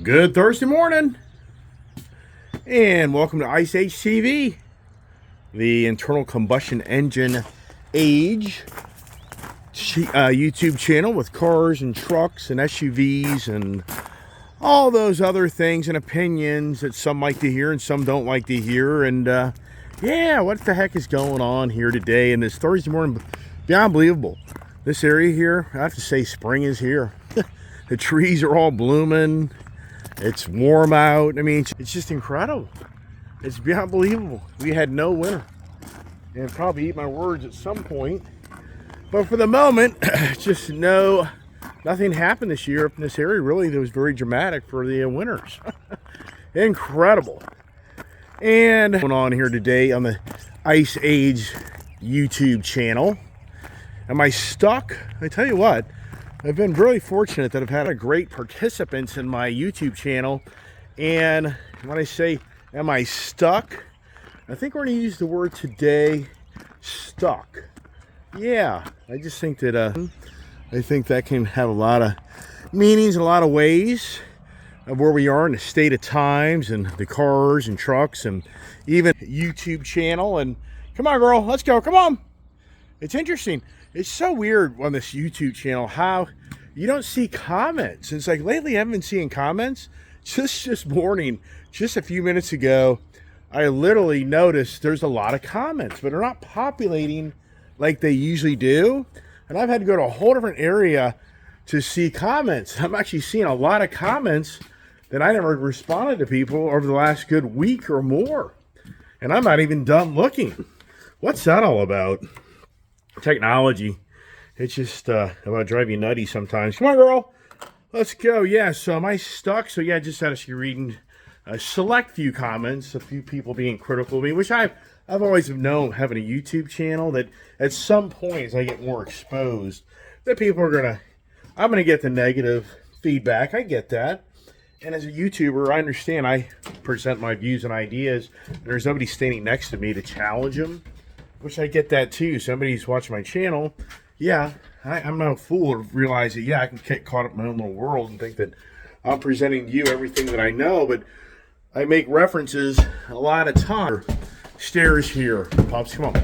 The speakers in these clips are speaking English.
Good Thursday morning, and welcome to Ice Age TV, the internal combustion engine age YouTube channel with cars and trucks and SUVs and all those other things and opinions that some like to hear and some don't like to hear. And yeah, what the heck is going on here today in this Thursday morning? Beyond believable. This area here, I have to say, spring is here. The trees are all blooming. It's warm out. I mean, it's just incredible. It's beyond believable. We had no winter. And probably eat my words at some point. But for the moment, just nothing happened this year up in this area. Really, that was very dramatic for the winters. Incredible. And going on here today on the Ice Age YouTube channel. Am I stuck? I tell you what. I've been really fortunate that I've had a great participants in my YouTube channel. And when I say, am I stuck? I think we're going to use the word today, stuck. Yeah, I just think that, I think that can have a lot of meanings in a lot of ways of where we are in the state of times and the cars and trucks and even YouTube channel. And come on, girl, let's go. Come on. It's interesting. It's so weird on this YouTube channel how you don't see comments. It's like lately I haven't been seeing comments. Just this morning, just a few minutes ago, I literally noticed there's a lot of comments, but they're not populating like they usually do. And I've had to go to a whole different area to see comments. I'm actually seeing a lot of comments that I never responded to people over the last good week or more. And I'm not even done looking. What's that all about? Technology. It's just about drive you nutty sometimes. Come on, girl. Let's go. Yeah, so am I stuck? So yeah, just actually reading a select few comments, a few people being critical of me, which I've always known, having a YouTube channel, that at some point as I get more exposed, that people are I'm gonna get the negative feedback. I get that. And as a YouTuber, I understand I present my views and ideas, and there's nobody standing next to me to challenge them. Which I get that too. Somebody who's watching my channel, yeah, I'm no fool to realize that, yeah, I can get caught up in my own little world and think that I'm presenting to you everything that I know, but I make references a lot of times. Stairs here, Pops, come on.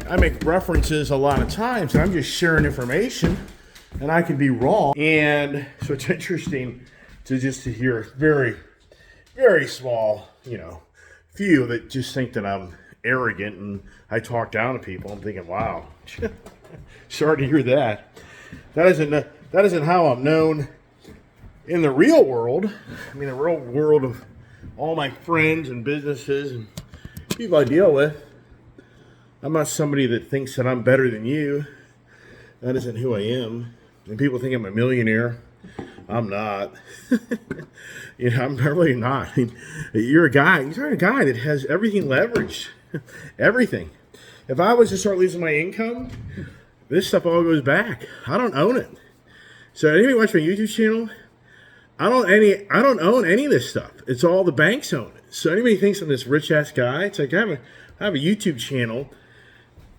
I make references a lot of times, and I'm just sharing information, and I can be wrong. And so it's interesting to hear very, very small, few that just think that I'm arrogant and I talk down to people. I'm thinking, wow, sorry to hear that. That isn't how I'm known in the real world. I mean, the real world of all my friends and businesses and people I deal with. I'm not somebody that thinks that I'm better than you. That isn't who I am. And people think I'm a millionaire. I'm not. I'm really not. I mean, you're a guy that has everything leveraged. Everything. If I was to start losing my income, this stuff all goes back. I don't own it. So anybody watch my YouTube channel, I don't own any of this stuff. It's all the banks own it. So anybody thinks I'm this rich ass guy, it's like I have a YouTube channel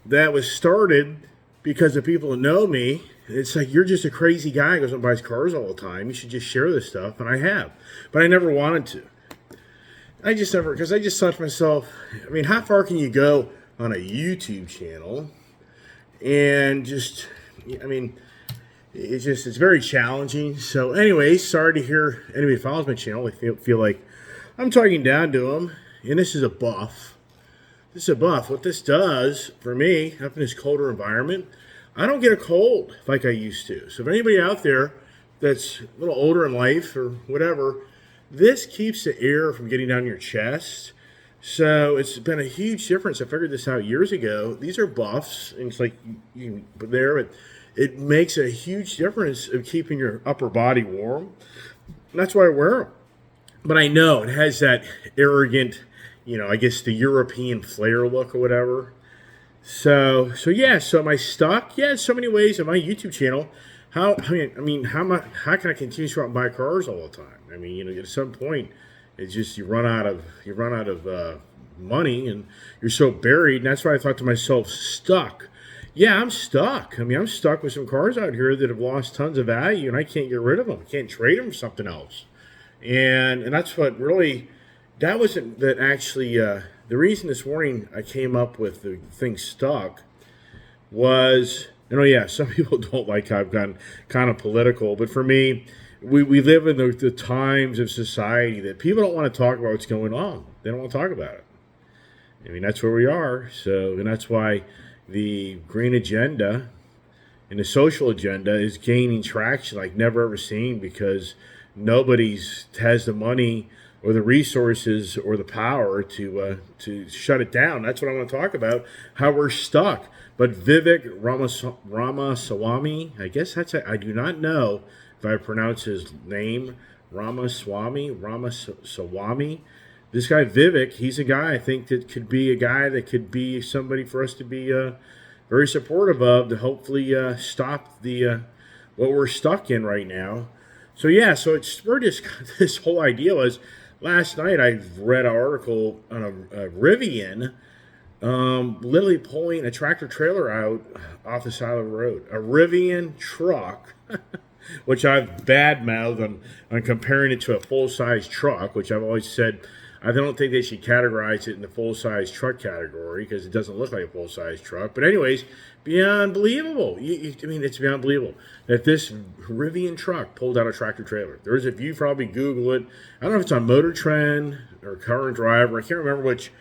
that was started because of people that know me. It's like, you're just a crazy guy who goes and buys cars all the time. You should just share this stuff. And I have. But I never wanted to. Because I just thought to myself, I mean, how far can you go on a YouTube channel? And it's very challenging. So anyways, sorry to hear anybody who follows my channel. I feel like I'm talking down to them. And this is a buff. What this does for me, up in this colder environment, I don't get a cold like I used to. So if anybody out there that's a little older in life or whatever, this keeps the air from getting down your chest. So it's been a huge difference. I figured this out years ago. These are buffs, and it's like you can put there. It makes a huge difference of keeping your upper body warm. And that's why I wear them. But I know it has that arrogant, I guess the European flair look or whatever. So am I stuck? Yeah, in so many ways on my YouTube channel. How can I continue to go out and buy cars all the time? I mean, at some point, it's just you run out of money, and you're so buried. And that's why I thought to myself, stuck. Yeah, I'm stuck. I mean, I'm stuck with some cars out here that have lost tons of value, and I can't get rid of them. I can't trade them for something else. And that's what really, that wasn't that actually, the reason this morning I came up with the thing stuck was, and oh yeah, some people don't like how I've gotten kind of political, but for me, we live in the times of society that people don't want to talk about what's going on. They don't want to talk about it. I mean, that's where we are. So, and that's why the green agenda and the social agenda is gaining traction like never ever seen, because nobody's has the money or the resources or the power to shut it down. That's what I want to talk about, how we're stuck. But Vivek Ramaswamy, I guess I do not know if I pronounce his name, Ramaswamy. This guy Vivek, he's a guy I think that could be a guy that could be somebody for us to be very supportive of, to hopefully stop the what we're stuck in right now. So yeah, so it's where this whole idea was. Last night I read an article on a Rivian literally pulling a tractor trailer out off the side of the road. A Rivian truck, which I've badmouthed on comparing it to a full-size truck, which I've always said I don't think they should categorize it in the full-size truck category because it doesn't look like a full-size truck. But anyways, beyond believable. I mean, it's beyond believable that this Rivian truck pulled out a tractor trailer. There's, if you probably Google it, I don't know if it's on Motor Trend or Car and Driver. I can't remember which.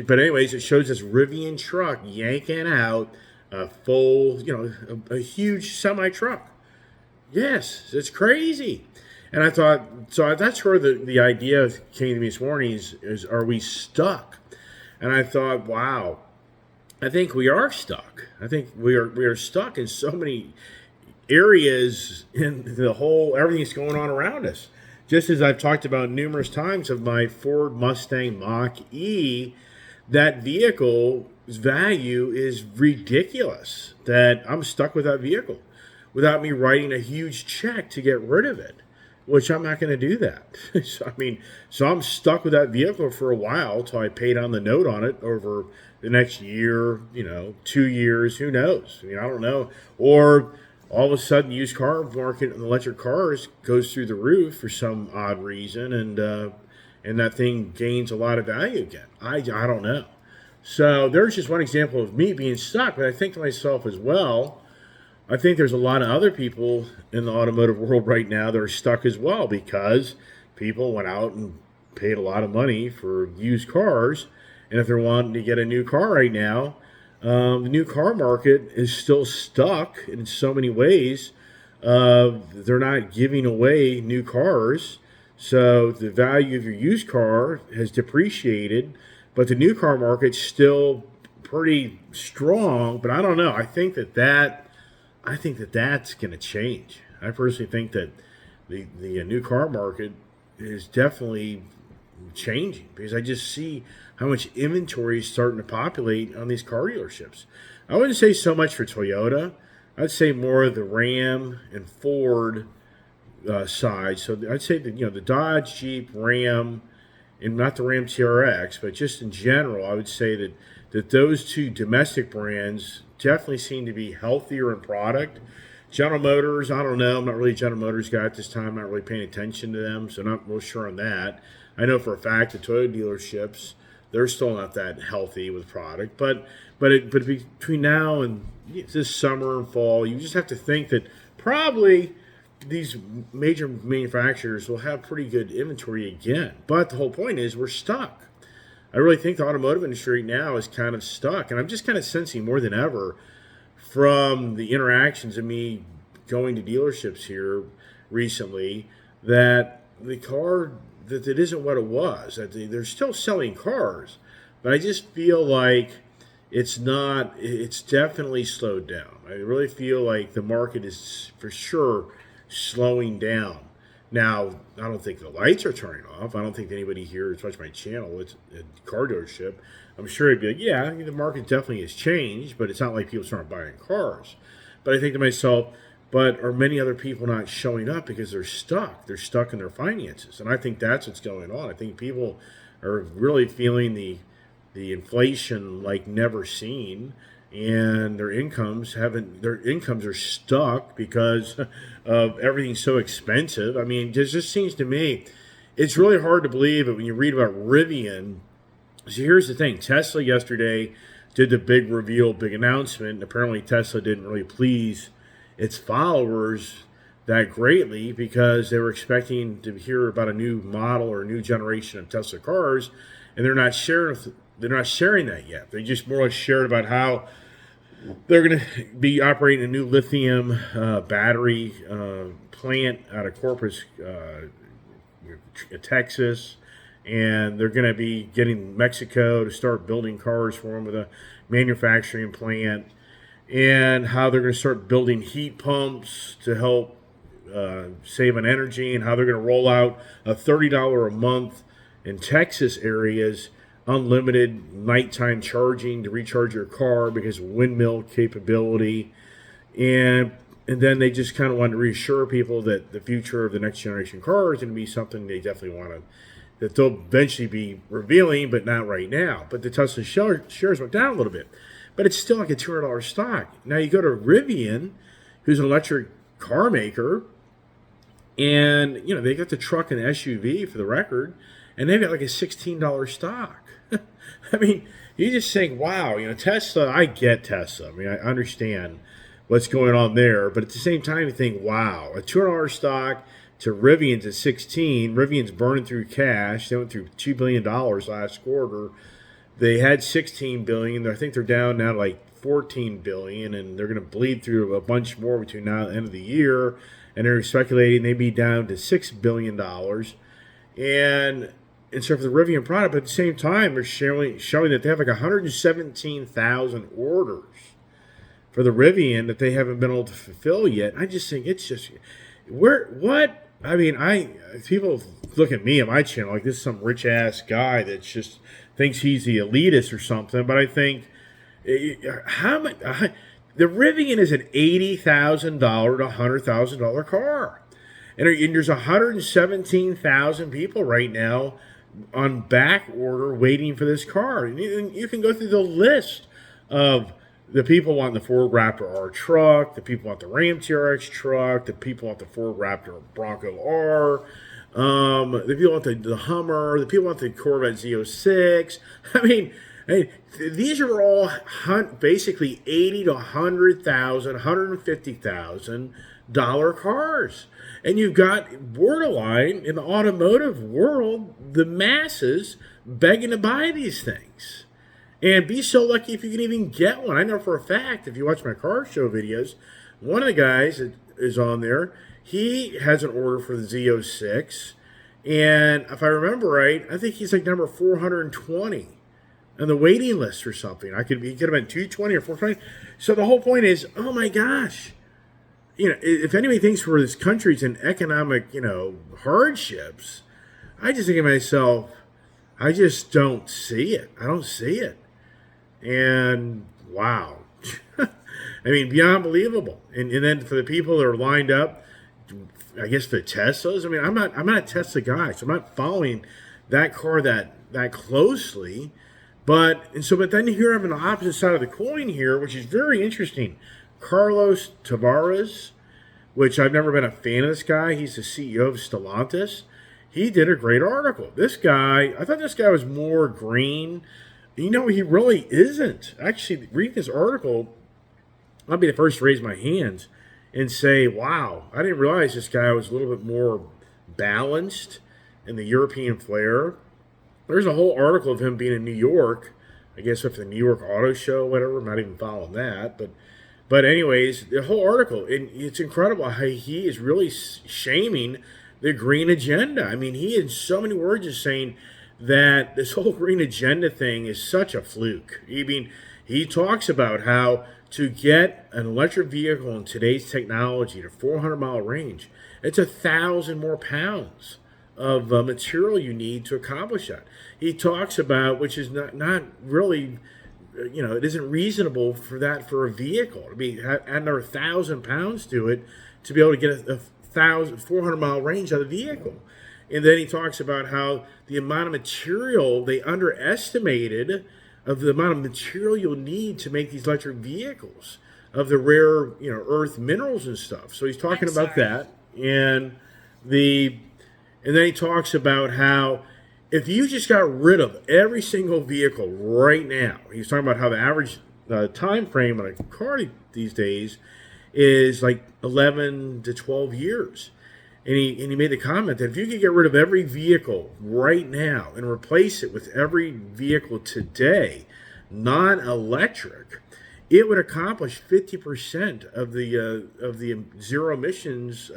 But anyways, it shows this Rivian truck yanking out a full, a huge semi-truck. Yes, it's crazy. And I thought, so that's where the idea came to me this morning is are we stuck? And I thought, wow, I think we are stuck. I think we are stuck in so many areas in the whole, everything that's going on around us. Just as I've talked about numerous times of my Ford Mustang Mach-E, that vehicle's value is ridiculous, that I'm stuck with that vehicle without me writing a huge check to get rid of it, which I'm not going to do that. So I'm stuck with that vehicle for a while till I pay down the note on it over the next year, 2 years, who knows? I don't know. Or all of a sudden, used car market and electric cars goes through the roof for some odd reason, and that thing gains a lot of value again. I don't know. So there's just one example of me being stuck, but I think to myself as well, I think there's a lot of other people in the automotive world right now that are stuck as well, because people went out and paid a lot of money for used cars, and if they're wanting to get a new car right now, the new car market is still stuck in so many ways. They're not giving away new cars, so the value of your used car has depreciated, but the new car market's still pretty strong. But I don't know. I think that's going to change. I personally think that the new car market is definitely changing, because I just see how much inventory is starting to populate on these car dealerships. I wouldn't say so much for Toyota. I'd say more of the Ram and Ford side. So I'd say that the Dodge, Jeep, Ram, and not the Ram TRX, but just in general, I would say that those two domestic brands definitely seem to be healthier in product. General Motors, I don't know. I'm not really a General Motors guy at this time. I'm not really paying attention to them, so not real sure on that. I know for a fact the Toyota dealerships, they're still not that healthy with product. But between now and this summer and fall, you just have to think that probably these major manufacturers will have pretty good inventory again. But the whole point is we're stuck. I really think the automotive industry now is kind of stuck. And I'm just kind of sensing more than ever from the interactions of me going to dealerships here recently that the car, that it isn't what it was. That they're still selling cars, but I just feel like it's definitely slowed down. I really feel like the market is for sure slowing down. Now, I don't think the lights are turning off. I don't think anybody here has watched my channel. It's a car dealership. I'm sure it'd be like, yeah, the market definitely has changed, but it's not like people aren't buying cars. But I think to myself, but are many other people not showing up because they're stuck? They're stuck in their finances. And I think that's what's going on. I think people are really feeling the inflation like never seen, and their incomes are stuck because of everything so expensive. I mean, it just seems to me it's really hard to believe it when you read about Rivian. So here's the thing: Tesla yesterday did the big reveal, big announcement. Apparently, Tesla didn't really please its followers that greatly because they were expecting to hear about a new model or a new generation of Tesla cars, and they're not sharing. They're not sharing that yet. They just more or less shared about how they're going to be operating a new lithium battery plant out of Corpus, Texas, and they're going to be getting Mexico to start building cars for them with a manufacturing plant, and how they're going to start building heat pumps to help save on energy, and how they're going to roll out a $30 a month in Texas areas unlimited nighttime charging to recharge your car because of windmill capability. And then they just kind of want to reassure people that the future of the next generation car is going to be something they definitely want to, that they'll eventually be revealing, but not right now. But the Tesla shares went down a little bit. But it's still like a $200 stock. Now you go to Rivian, who's an electric car maker, and they got the truck and SUV for the record, and they've got like a $16 stock. I mean, you just think, wow, Tesla, I get Tesla. I mean, I understand what's going on there. But at the same time, you think, wow, a $200 stock to Rivian's at 16. Rivian's burning through cash. They went through $2 billion last quarter. They had $16 billion. I think they're down now to like $14 billion, and they're going to bleed through a bunch more between now and the end of the year. And they're speculating they'd be down to $6 billion. And so for the Rivian product, but at the same time, they're showing that they have like 117,000 orders for the Rivian that they haven't been able to fulfill yet. I just think it's just what I mean. People look at me on my channel like this is some rich ass guy that just thinks he's the elitist or something. But I think how much the Rivian is an $80,000 to $100,000 car, and there's 117,000 people right now on back order waiting for this car. And you can go through the list of the people want the Ford Raptor R truck, the people want the Ram TRX truck, the people want the Ford Raptor Bronco R, the people want the Hummer, the people want the Corvette Z06. I mean, these are all basically $80,000 to $100,000, $150,000 cars. And you've got borderline in the automotive world, the masses begging to buy these things. And be so lucky if you can even get one. I know for a fact, if you watch my car show videos, one of the guys that is on there, he has an order for the Z06. And if I remember right, I think he's like number 420 on the waiting list or something. He could have been 220 or 420. So the whole point is, oh my gosh. If anybody thinks for this country's in economic, hardships, I just think to myself, I just don't see it. I don't see it. And wow. I mean, beyond believable. And then for the people that are lined up, I guess the Teslas. I mean, I'm not a Tesla guy, so I'm not following that car that closely. But then here I'm on the opposite side of the coin here, which is very interesting. Carlos Tavares, which I've never been a fan of this guy. He's the CEO of Stellantis. He did a great article. This guy, I thought this guy was more green. He really isn't. Actually, reading this article, I'll be the first to raise my hands and say, wow, I didn't realize this guy was a little bit more balanced in the European flair. There's a whole article of him being in New York, I guess with the New York Auto Show, whatever. I'm not even following that. But anyways, the whole article, and it's incredible how he is really shaming the green agenda. I mean, he in so many words is saying that this whole green agenda thing is such a fluke. I mean, he talks about how to get an electric vehicle in today's technology to 400-mile range, it's 1,000 more pounds of material you need to accomplish that. He talks about, which is not really, it isn't reasonable for a vehicle to be add another 1,000 pounds to it to be able to get a 400-mile range out of the vehicle. And then he talks about how the amount of material they underestimated of the amount of material you'll need to make these electric vehicles. of the rare, earth minerals and stuff. So he's talking about that, and the and then he talks about how if you just got rid of every single vehicle right now, he's talking about how the average time frame on a car these days is like 11 to 12 years. And he made the comment that if you could get rid of every vehicle right now and replace it with every vehicle today, non-electric, it would accomplish 50% of the zero emissions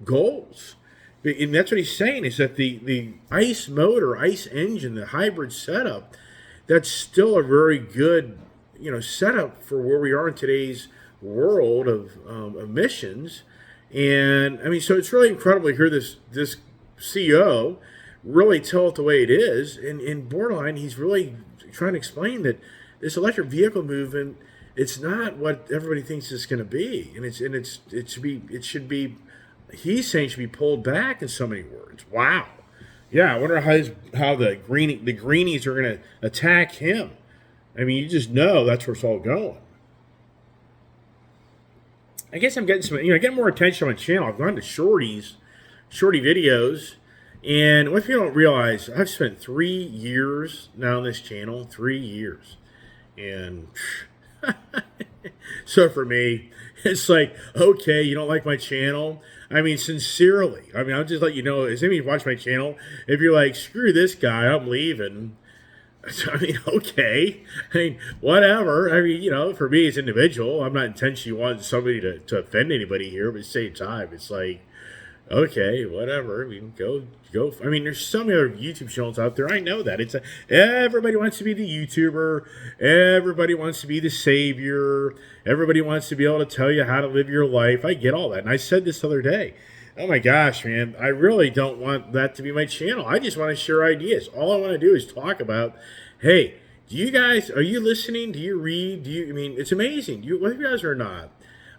goals. And that's what he's saying, is that the ICE motor, ICE engine, the hybrid setup, that's still a very good setup for where we are in today's world of emissions. And I mean, so it's really incredible to hear this CEO really tell it the way it is. And in borderline, he's really trying to explain that this electric vehicle movement, it's not what everybody thinks it's going to be, and it should be. He's saying it should be pulled back in so many words. Wow. Yeah, I wonder how the greenies are going to attack him. I mean, you just know that's where it's all going. I guess I'm getting some, getting more attention on my channel. I've gone to shorty videos, and what people don't realize, I've spent 3 years now on this channel, 3 years, and so for me, it's like, okay, you don't like my channel? I mean, sincerely. I mean, I'll just let you know, as any of you watch my channel, if you're like, screw this guy, I'm leaving. I mean, okay. I mean, whatever. I mean, for me as an individual, I'm not intentionally wanting somebody to offend anybody here, but at the same time, it's like, okay, whatever. I mean, go. I mean, there's so many other YouTube channels out there. I know that. Everybody wants to be the YouTuber. Everybody wants to be the savior. Everybody wants to be able to tell you how to live your life. I get all that. And I said this the other day. Oh my gosh, man. I really don't want that to be my channel. I just want to share ideas. All I want to do is talk about, hey, are you listening? Do you read? It's amazing. Whether you guys are not,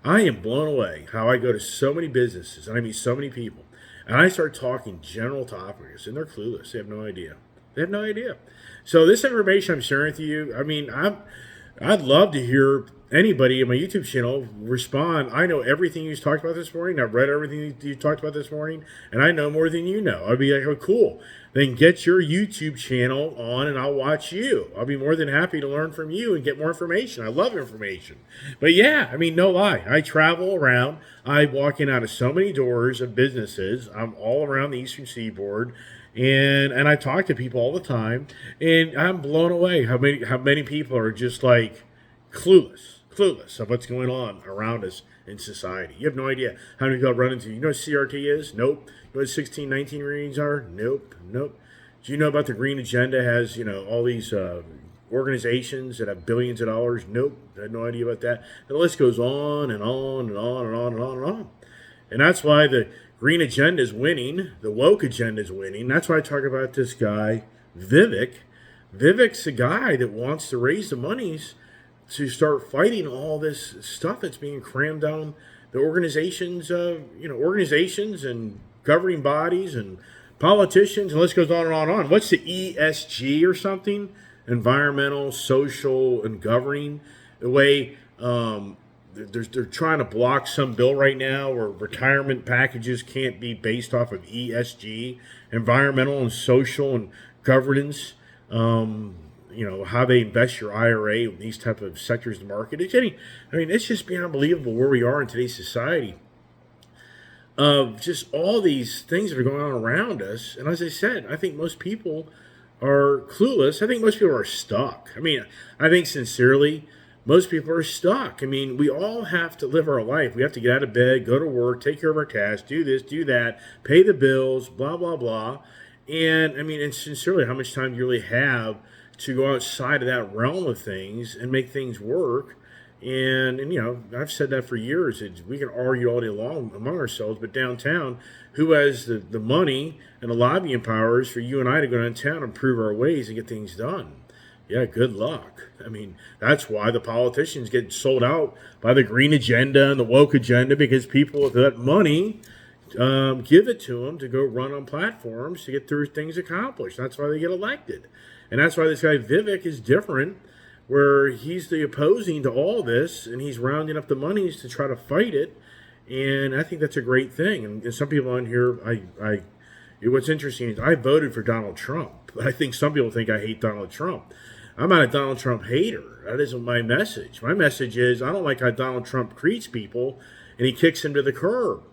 I am blown away how I go to so many businesses and I meet so many people. And I start talking general topics, and they're clueless. They have no idea. So this information I'm sharing with you, I mean, I'd love to hear anybody in my YouTube channel respond. I know everything you talked about this morning. I've read everything you talked about this morning, and I know more than you know. I'd be like, oh, cool. Then get your YouTube channel on, and I'll watch you. I'll be more than happy to learn from you and get more information. I love information. But yeah, I mean, no lie. I travel around. I walk in out of so many doors of businesses. I'm all around the Eastern Seaboard. And I talk to people all the time, and I'm blown away how many people are just like clueless of what's going on around us in society. You have no idea how many people run into. You know what CRT is? Nope. You know what 1619 readings are? Nope. Do you know about the Green Agenda has, all these organizations that have billions of dollars? Nope. I had no idea about that. The list goes on and on and on and on and on and on. And that's why the Green Agenda is winning. The woke agenda is winning. That's why I talk about this guy, Vivek. Vivek's the guy that wants to raise the monies to start fighting all this stuff that's being crammed down the organizations and governing bodies and politicians, and the list goes on and on and on. What's the ESG or something? Environmental, social, and governing. The way they're trying to block some bill right now where retirement packages can't be based off of ESG, environmental and social and governance. How they invest your IRA in these type of sectors of the market. It's just beyond unbelievable where we are in today's society of just all these things that are going on around us. And as I said, I think most people are clueless. I think most people are stuck. I think sincerely, most people are stuck. We all have to live our life. We have to get out of bed, go to work, take care of our tasks, do this, do that, pay the bills, blah, blah, blah. And and sincerely, how much time do you really have to go outside of that realm of things and make things work? And I've said that for years. We can argue all day long among ourselves, but downtown, who has the money and the lobbying powers for you and I to go downtown and prove our ways and get things done? Yeah, good luck. That's why the politicians get sold out by the Green Agenda and the woke agenda, because people with that money give it to them to go run on platforms to get their things accomplished. That's why they get elected. And that's why this guy Vivek is different where he's the opposing to all this, and he's rounding up the monies to try to fight it. And I think that's a great thing. And some people on here, what's interesting is I voted for Donald Trump. I think some people think I hate Donald Trump. I'm not a Donald Trump hater. That isn't my message. My message is I don't like how Donald Trump treats people, and he kicks him to the curb,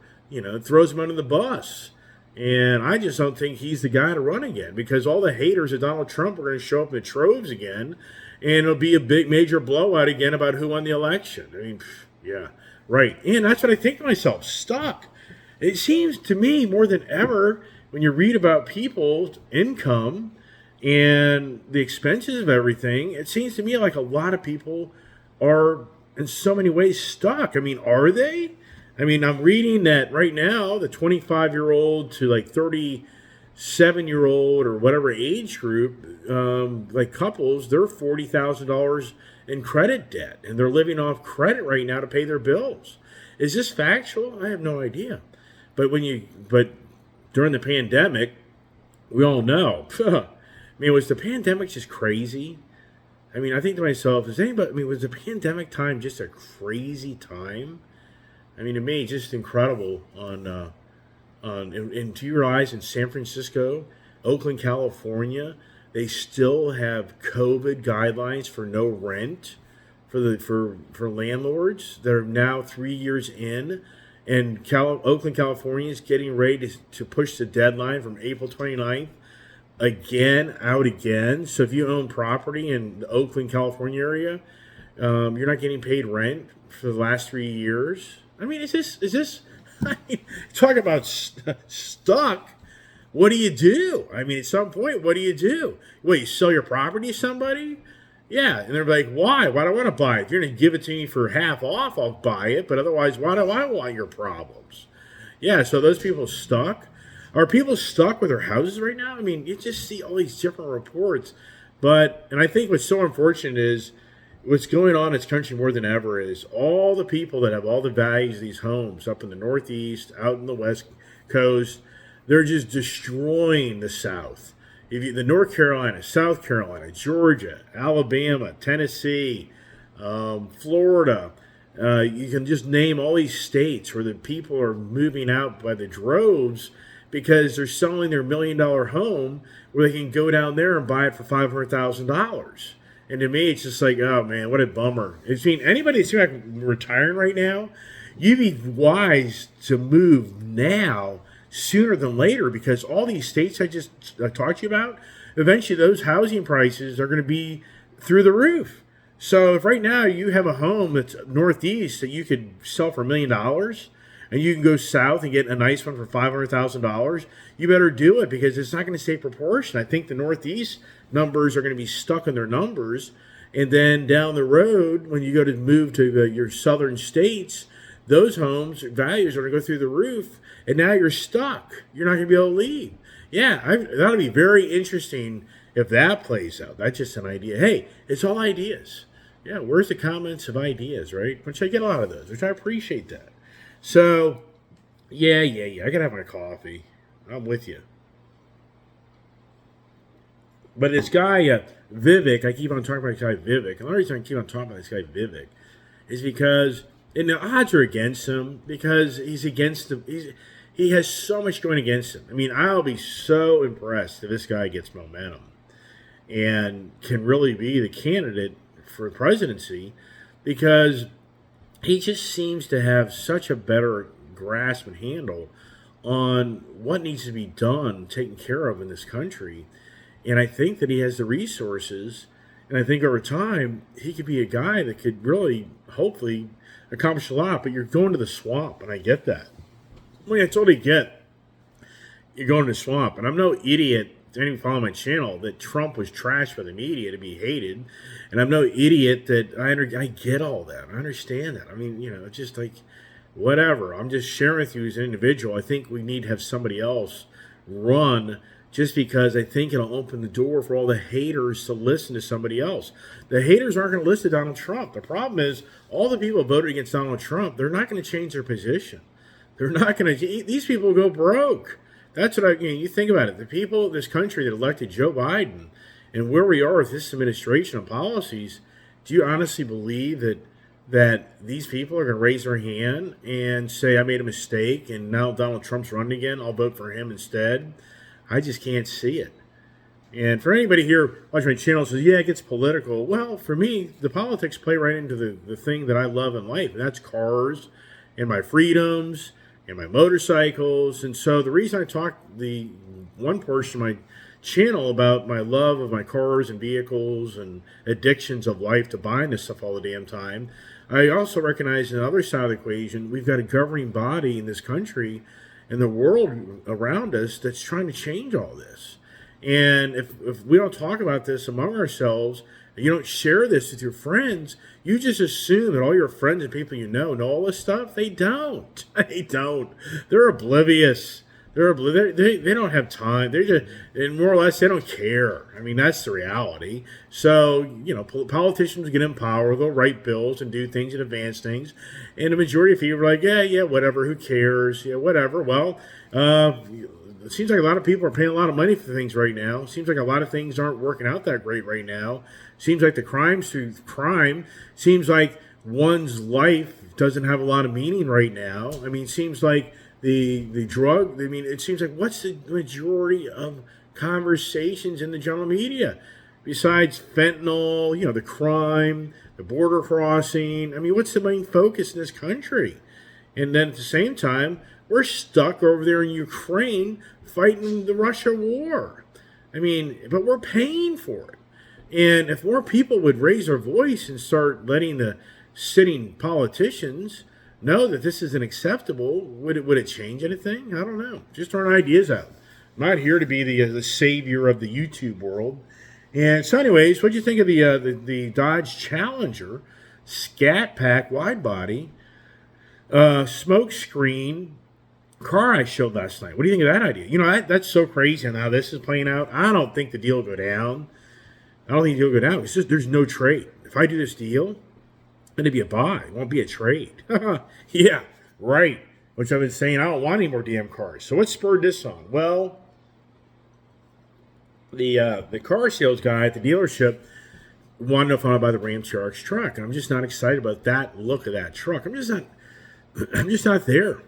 throws him under the bus. And I just don't think he's the guy to run again, because all the haters of Donald Trump are going to show up in troves again, and it'll be a big major blowout again about who won the election. I mean, yeah, right. And that's what I think to myself, stuck. It seems to me more than ever when you read about people's income and the expenses of everything, it seems to me like a lot of people are in so many ways stuck. I mean, are they? I mean, I'm reading that right now, the 25-year-old to like 37-year-old or whatever age group, like couples, they're $40,000 in credit debt, and they're living off credit right now to pay their bills. Is this factual? I have no idea. But during the pandemic, we all know. I mean, was the pandemic just crazy? I mean, I think to myself, was the pandemic time just a crazy time? I mean, to me, just incredible. Do you realize in San Francisco, Oakland, California, they still have COVID guidelines for no rent for landlords that are now 3 years in, and Oakland, California is getting ready to push the deadline from April 29th out again. So if you own property in the Oakland, California area, you're not getting paid rent for the last 3 years. I mean, is this? I mean, talk about stuck. What do you do? I mean, at some point, what do you do? Wait, you sell your property to somebody? Yeah, and they're like, why? Why do I want to buy it? If you're going to give it to me for half off, I'll buy it. But otherwise, why do I want your problems? Yeah, so those people stuck. Are people stuck with their houses right now? I mean, you just see all these different reports. And I think what's so unfortunate is what's going on in this country more than ever is all the people that have all the values of these homes up in the Northeast, out in the West Coast, they're just destroying the South. The North Carolina, South Carolina, Georgia, Alabama, Tennessee, Florida, you can just name all these states where the people are moving out by the droves because they're selling their $1 million home where they can go down there and buy it for $500,000. And to me, it's just like, oh man, what a bummer. I mean, anybody that's like retiring right now, you'd be wise to move now sooner than later, because all these states I just talked to you about, eventually those housing prices are going to be through the roof. So if right now you have a home that's Northeast that you could sell for $1 million, and you can go south and get a nice one for $500,000, you better do it, because it's not going to stay proportion. I think the Northeast numbers are going to be stuck in their numbers. And then down the road, when you go to move to your southern states, those homes values are going to go through the roof. And now you're stuck. You're not going to be able to leave. Yeah, that'll be very interesting if that plays out. That's just an idea. Hey, it's all ideas. Yeah, where's the comments of ideas, right? Which I get a lot of those, which I appreciate that. So, yeah. I got to have my coffee. I'm with you. But this guy, Vivek, I keep on talking about this guy, Vivek. And the only reason I keep on talking about this guy, Vivek, is because, and the odds are against him, because he's against them. He has so much going against him. I mean, I'll be so impressed if this guy gets momentum and can really be the candidate for presidency, because he just seems to have such a better grasp and handle on what needs to be done, taken care of in this country. And I think that he has the resources, and I think over time he could be a guy that could really, hopefully, accomplish a lot. But you're going to the swamp, and I get that. I mean, I totally get you're going to the swamp, and I'm no idiot to anyone follow my channel that Trump was trashed by the media to be hated, and I'm no idiot that I get all that. I understand that. I mean, it's just like whatever. I'm just sharing with you as an individual. I think we need to have somebody else run, just because I think it'll open the door for all the haters to listen to somebody else. The haters aren't going to listen to Donald Trump. The problem is all the people voted against Donald Trump, they're not going to change their position. They're not going to. These people go broke. That's what you think about it. The people of this country that elected Joe Biden and where we are with this administration and policies, Do you honestly believe that these people are going to raise their hand and say, I made a mistake and now Donald Trump's running again, I'll vote for him instead? I just can't see it. And for anybody here watching my channel who says, yeah, it gets political. Well, for me, the politics play right into the thing that I love in life, and that's cars and my freedoms and my motorcycles. And so the reason I talk the one portion of my channel about my love of my cars and vehicles and addictions of life to buying this stuff all the damn time, I also recognize on the other side of the equation, we've got a governing body in this country and the world around us that's trying to change all this. And if we don't talk about this among ourselves, and you don't share this with your friends, you just assume that all your friends and people you know all this stuff. They don't. They don't. They're oblivious. They don't have time. They're just, and more or less, they don't care. I mean, that's the reality. So, politicians get in power. They'll write bills and do things and advance things. And the majority of people are like, yeah, whatever. Who cares? Yeah, whatever. Well, it seems like a lot of people are paying a lot of money for things right now. It seems like a lot of things aren't working out that great right now. It seems like the crime seems like one's life doesn't have a lot of meaning right now. I mean, it seems like the drug, it seems like what's the majority of conversations in the general media besides fentanyl, the crime, the border crossing? I mean, what's the main focus in this country? And then at the same time, we're stuck over there in Ukraine fighting the Russia war. I mean, but we're paying for it. And if more people would raise their voice and start letting the sitting politicians know that this isn't acceptable, would it change anything? I don't know. Just throwing ideas out. I'm not here to be the savior of the YouTube world. And so anyways, what do you think of the Dodge Challenger Scat Pack wide body smoke screen car I showed last night? What do you think of that idea? That's so crazy and how this is playing out. I don't think the deal will go down. It's just there's no trade. If I do this deal, it'll be a buy. It won't be a trade. Yeah, right. Which I've been saying, I don't want any more damn cars. So what spurred this on? Well, the car sales guy at the dealership wanted to find out about the Ram TRX truck, and I'm just not excited about that look of that truck. I'm just not there.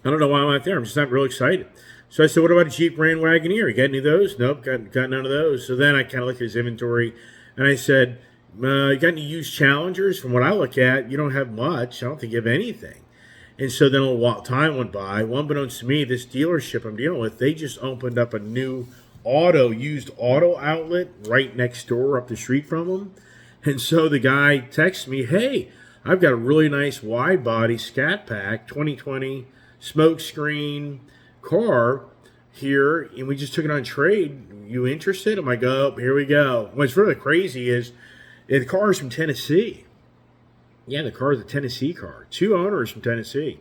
I don't know why I'm not there. I'm just not real excited. So I said, what about a Jeep Grand Wagoneer? You got any of those? Nope, got none of those. So then I kind of looked at his inventory, and I said, you got any used Challengers? From what I look at, you don't have much. I don't think you have anything. And so then a little time went by. Unbeknownst to me, this dealership I'm dealing with, they just opened up a new used auto outlet right next door up the street from them. And so the guy texts me, hey, I've got a really nice wide body Scat Pack 2020 smoke screen car here, and we just took it on trade. You interested? I'm like, oh, here we go. What's really crazy is the car is from Tennessee. Yeah, the car is a Tennessee car. 2 owners from Tennessee.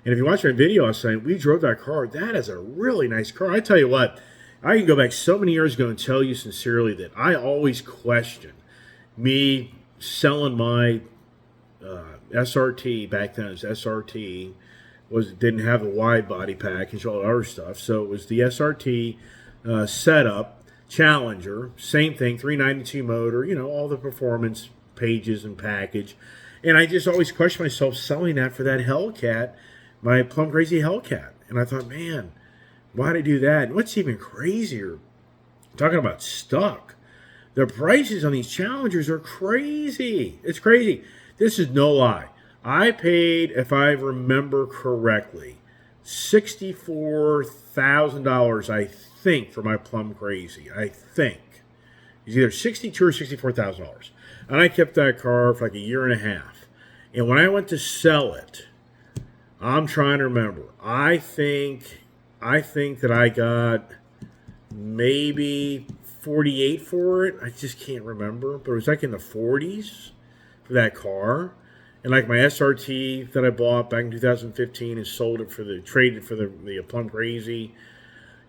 And if you watch my video last night, we drove that car. That is a really nice car. I tell you what, I can go back so many years ago and tell you sincerely that I always questioned me selling my SRT. Back then it was SRT. Didn't have a wide body package, all the other stuff. So it was the SRT setup, Challenger, same thing, 392 motor, all the performance pages and package. And I just always questioned myself selling that for that Hellcat, my Plum Crazy Hellcat. And I thought, man, why'd I do that? And what's even crazier, talking about stuck, the prices on these Challengers are crazy. It's crazy. This is no lie. I paid, if I remember correctly, $64,000, I think, for my Plum Crazy. I think. It's either $62,000 or $64,000. And I kept that car for like a year and a half. And when I went to sell it, I'm trying to remember. I think that I got maybe 48 for it. I just can't remember. But it was like in the 40s for that car. And like my SRT that I bought back in 2015 and traded for the Plum Crazy,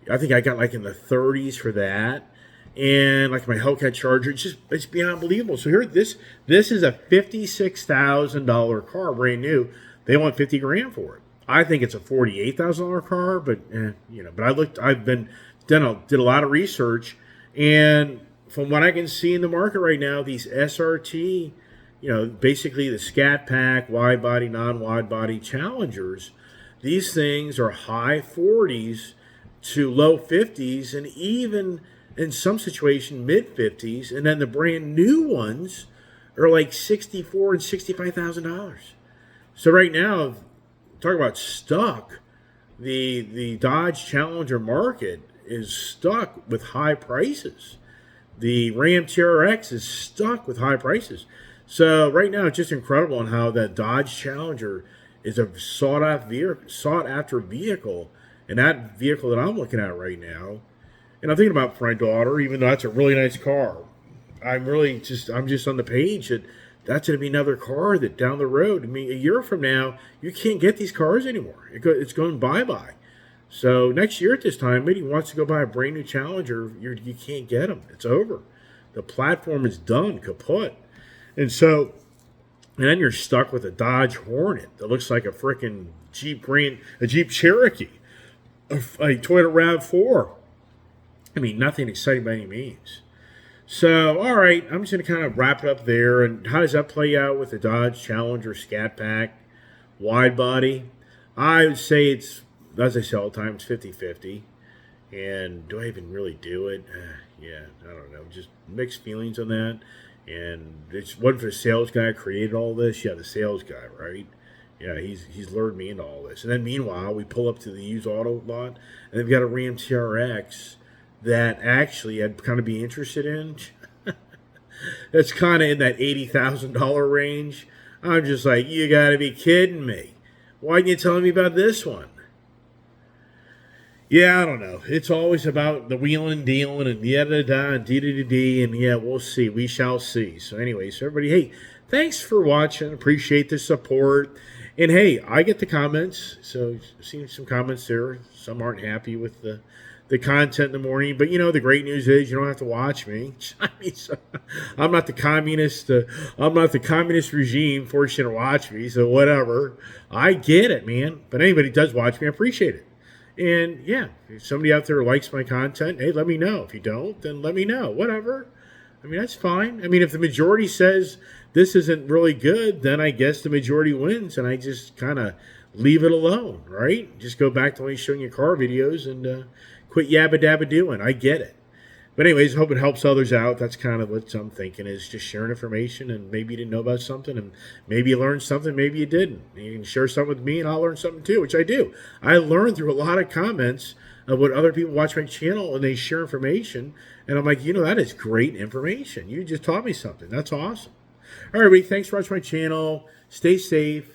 I think I got like in the 30s for that. And like my Hellcat Charger, it's beyond unbelievable. So here, this is a $56,000 car, brand new. They want $50,000 for it. I think it's a $48,000 car, but but did a lot of research, and from what I can see in the market right now, these SRT, basically the Scat Pack, wide body, non-wide body Challengers, these things are high 40s to low 50s, and even in some situation mid 50s, and then the brand new ones are like $64,000 and $65,000. So right now, talk about stuck. The Dodge Challenger market is stuck with high prices. The Ram TRX is stuck with high prices. So right now, it's just incredible on how that Dodge Challenger is a sought after vehicle, and that vehicle that I'm looking at right now, and I'm thinking about for my daughter, even though that's a really nice car. I'm just on the page that that's going to be another car that down the road, I mean, a year from now, you can't get these cars anymore. It's going bye-bye. So next year at this time, maybe wants to go buy a brand new Challenger, you can't get them. It's over. The platform is done, kaput. And then you're stuck with a Dodge Hornet that looks like a freaking Jeep Cherokee, a Toyota RAV4. I mean, nothing exciting by any means. So, all right, I'm just going to kind of wrap it up there. And how does that play out with the Dodge Challenger Scat Pack wide body? I would say it's, as I say all the time, it's 50-50. And do I even really do it? Yeah, I don't know. Just mixed feelings on that. And it's one for the sales guy who created all this. Yeah, the sales guy, right? Yeah, he's lured me into all this. And then meanwhile, we pull up to the used auto lot, and they've got a Ram TRX that actually I'd kind of be interested in. That's kind of in that $80,000 range. I'm just like, you got to be kidding me. Why didn't you tell me about this one? Yeah, I don't know. It's always about the wheeling and dealing and da-da-da and dee-dee-dee-dee, and yeah, we'll see. We shall see. So anyways, everybody, hey, thanks for watching. Appreciate the support. And hey, I get the comments. So I've seen some comments there. Some aren't happy with the content in the morning. But, the great news is you don't have to watch me. I mean, I'm not the communist. I'm not the communist regime forcing you to watch me. So whatever. I get it, man. But anybody does watch me, I appreciate it. And, yeah, if somebody out there likes my content, hey, let me know. If you don't, then let me know. Whatever. I mean, that's fine. I mean, if the majority says this isn't really good, then I guess the majority wins, and I just kind of leave it alone, right? Just go back to only showing you car videos and quit yabba-dabba doing. I get it. But anyways, I hope it helps others out. That's kind of what I'm thinking, is just sharing information, and maybe you didn't know about something, and maybe you learned something, maybe you didn't. And you can share something with me, and I'll learn something too, which I do. I learn through a lot of comments of what other people watch my channel, and they share information, and I'm like, that is great information. You just taught me something. That's awesome. All right, everybody, thanks for watching my channel. Stay safe,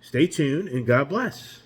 stay tuned, and God bless.